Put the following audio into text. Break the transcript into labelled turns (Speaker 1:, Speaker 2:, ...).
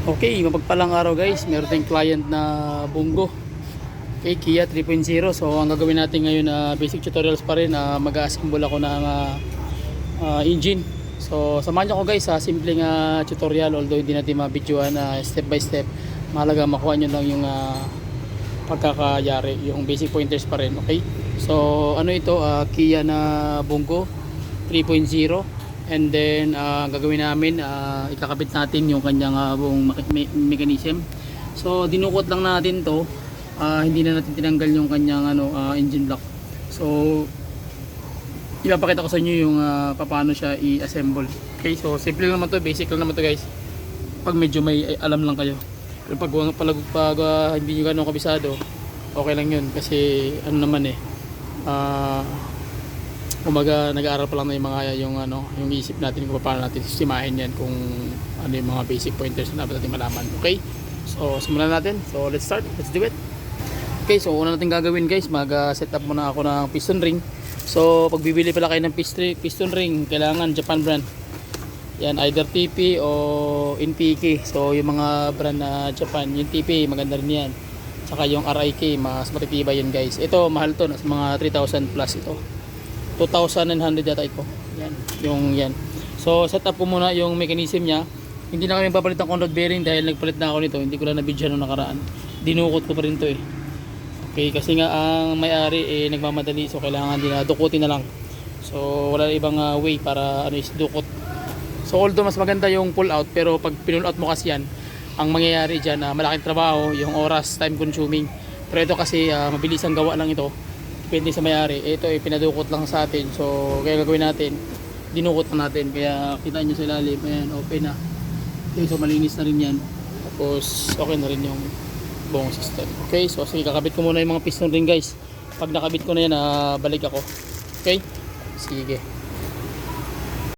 Speaker 1: Okay, mapagpalang araw guys. Meron tayong client na Bungo. Okay, Kia 3.0. So ang gagawin natin ngayon basic tutorials pa rin. Mag-assemble ako ng engine. So samahan niyo ako guys sa simpleng tutorial, although hindi natin ma-videoan step by step. Mahalaga makuha niyo lang yung pagkakayari, yung basic pointers pa rin. Okay, so ano ito, Kia na Bungo 3.0. And then gagawin namin, ikakabit natin yung kanyang buong mechanism. So dinukot lang natin to, hindi na natin tinanggal yung kanyang engine block. So ipapakita ko sa inyo yung paano siya i-assemble. Okay, so simple lang naman to, basic lang naman to guys, pag medyo may alam lang kayo. Pero pag hindi nyo gano'ng kabisado, okay lang yun, kasi ano naman kumaga nag-aaral pa lang na yung yung isip natin kung paano natin sistemahin yan, kung ano yung mga basic pointers na dapat natin malaman. Okay, so simulan natin. So let's start, let's do it. Okay, so una natin gagawin guys, mag-set up muna ako ng piston ring. So pag bibili pala kayo ng piston ring, kailangan Japan brand yan, either TP o NPK. So yung mga brand na Japan, yung TP maganda rin yan, saka yung RIK mas matitibay yan guys. Ito mahal to, nasa mga 3,000 plus ito, 2,900 yata ito. Yan, yung yan. So set up ko muna yung mechanism niya. Hindi na kami papalit ng conrod bearing dahil nagpalit na ako nito. Hindi ko lang na-video nung nakaraan. Dinukot ko pa rin to Okay, kasi nga ang may-ari nagmamadali, so kailangan din na dukutin na lang. So wala ibang way para is dukot. So although mas maganda yung pull out, pero pag pinull out mo kasi yan, ang mangyayari diyan malaking trabaho, yung oras, time consuming. Pero ito kasi mabilis ang gawa lang ito. Depende sa may-ari. Ito pinadukot lang sa atin. So kaya gagawin natin, dinukot na natin. Kaya kita nyo sa ilalim, ayan, open na. Okay, so malinis na rin yan. Tapos okay na rin yung buong system. Okay, so sige, kakabit ko muna yung mga piston ring guys. Pag nakabit ko na yan, balik ako. Okay, sige.